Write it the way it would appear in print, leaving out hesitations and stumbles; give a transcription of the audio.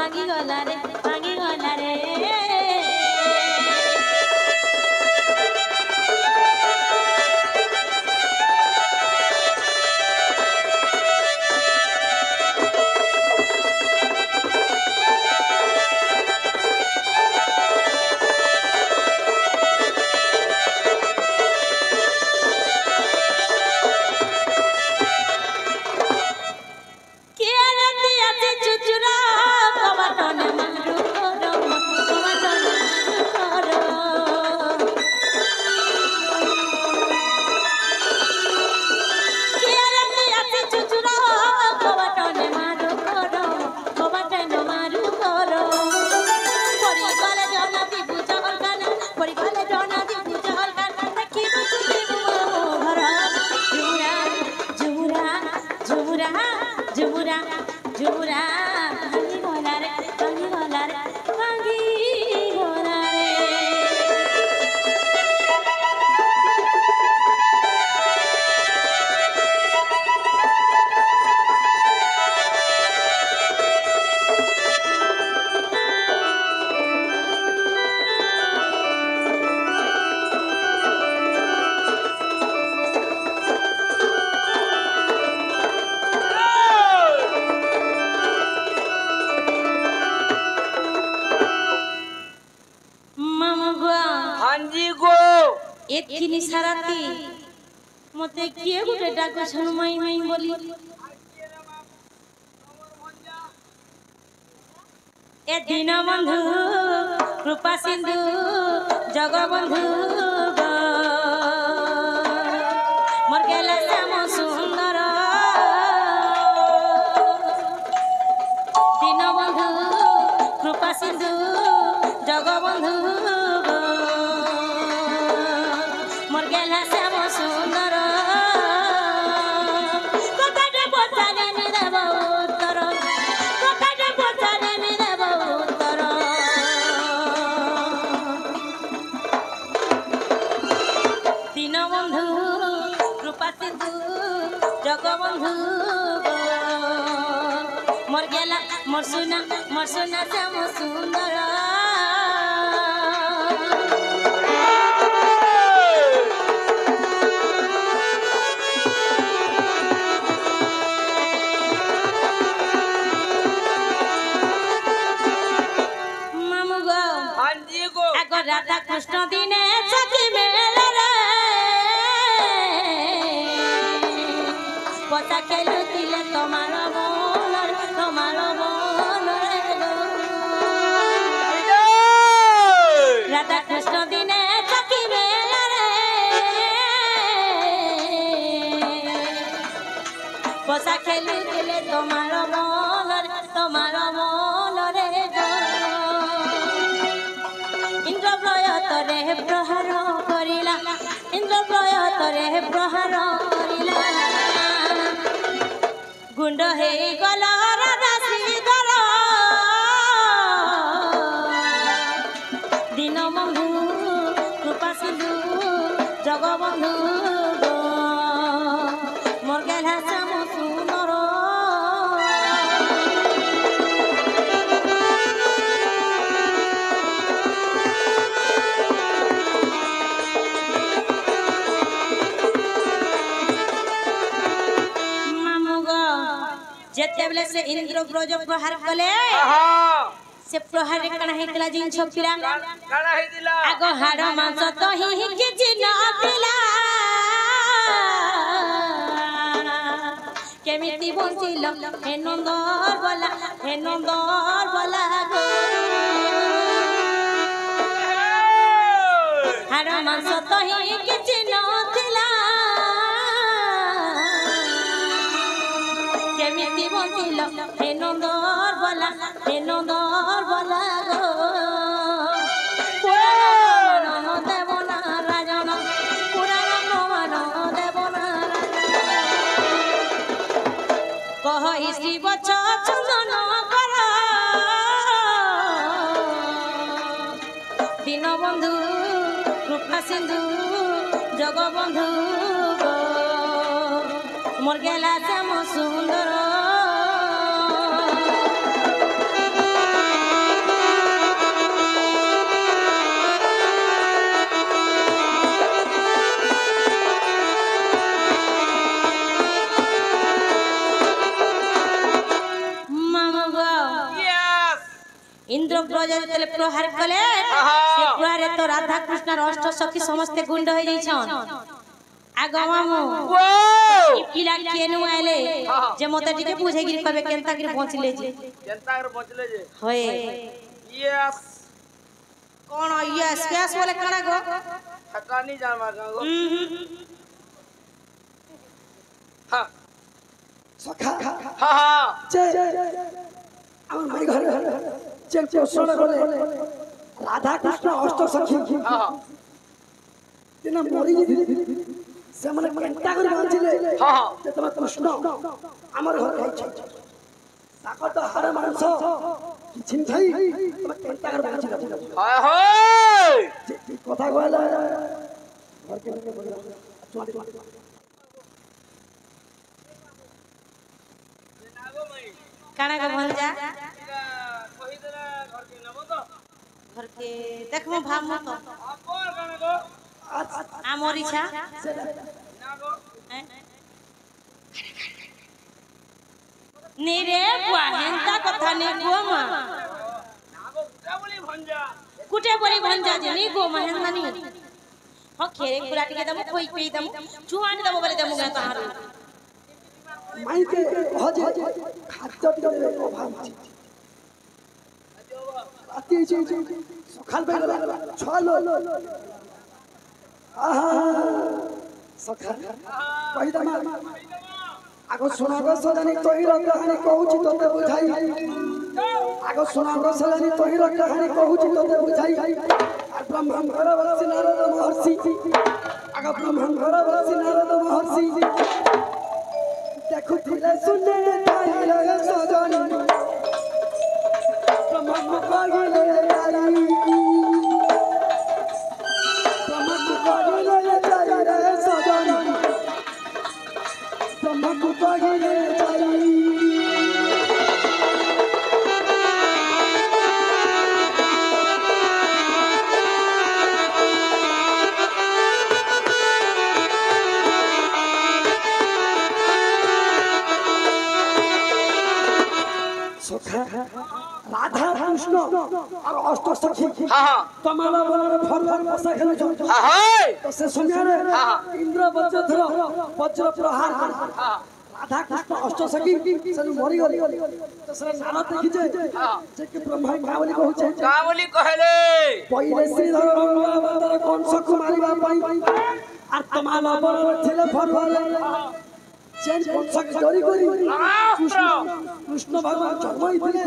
भांगी गला रे भांगी गला रे एतकिनी साराती मते किए गुटे डाको छनु माई माई बोली ए दीन बंधु कृपा सिंधु जगबंधु मोर गेला श्याम सुंदर दीन बंधु कृपा सिंधु जगबंधु जगबंधु मोर गेला मोर सुना श्याम सुंदर मामू गो हां जी गो आगो राधा कृष्ण दिने सखी मेला रे पता केलु तिले तमार मन राधा कृष्ण दिने सखी मेला रे पता केलु तिले तमार मन रे इंद्र प्रयतरे प्रहार करिला इंद्र प्रयतरे प्रहार करिला गुंड हे गला राधा श्रीधर दीन बंधु कृपा सिंधु जगबंधु मोर गेला श्याम सुंदर जेते बेले से इंद्र ब्रज प्रहार कले से प्रहार कणा हेतला जिन छपिरा कणा हेदिला आगो हाड़ मांस तो ही किछि न पिला केमिति बंचिल हे नंदर बोला गो हाड़ मांस तो ही किछि न पिला केमिति बंचिल हे नंदर बोला गो पुराण देवना राजन पुराण प्रमाण देवना कहि श्री बच्च चंदन कर दीन बंधु कृपा सिंधु जगबंधु मोर गेला श्याम सुंदर द्रौज जेतले प्रहार कले से प्रहारे तो राधा कृष्ण अष्ट सखी समस्त गुंड हो जाई छन आगो मामू ई पिला केनु आले जे मते टिके बुझे गिर कबे केनता गिर पहुंचले जे होय यस कोन यस यस बोले कणा गो ठकानी जामा गो हां सखा हां हां जे আমার মাই ঘরে যে পোষণ করে রাধা কৃষ্ণ অষ্ট সখী हां দিন মরি সেমানে কেনটা করে বাঁচিলে हां যে তোমার কৃষ্ণ আমার ঘরে আছে তাকত হার মাংস কিছু নাই তোমার কেনটা করে বাঁচিলে हाय हाय কথা কইলা ঘরকে বলে काना का भंजा कहि देला घर के नबो तो घर के देखमो भाव मत आपन काना गो आमोर इच्छा ना गो नीरे बुआ हेंता कथा ने गो मा ना गो कुटे बोली भंजा जे नी गो महेंद्र नी हो खेरे पूरा टिके दम कोई पे दम चुवान दम बोले दम गा तहार মাইকে হজে খাদ্যের অভাব আছে রাতে সকাল বেলা ছলো আহা সকাল কইদামা আগো শোনাগো সজানি তহির কাহিনী কହୁছি তোতে বুঝাই আগো শোনাগো সজানি তহির কাহিনী কହୁছি তোতে বুঝাই আর ব্রহ্মাঙ্গর বসি নারদ মহর্ষি আগো ব্রহ্মাঙ্গর বসি নারদ মহর্ষি देखो दिले सुने ताईले सजनी ब्रह्म पागले ताई ब्रह्म पागले ताईले सजनी ब्रह्म पागले ताई राधा कृष्ण और अष्ट सखी हां तमाला बोलर फर फर बसा खेले जो हां तो से सुनिया रे इंद्र वज्रधर वज्र प्रहार राधा कृष्ण अष्ट सखी से मरि गली तो से नाम देखि जे कि ब्रह्मा कावली कहू छे कावली कहले पहिले श्रीधर रंगवंतर कंस कुमारीबा पई आ तमाला बोलर थिले फर फर चेंज कंस डरी करी कृष्ण भगवान जन्म होइथिले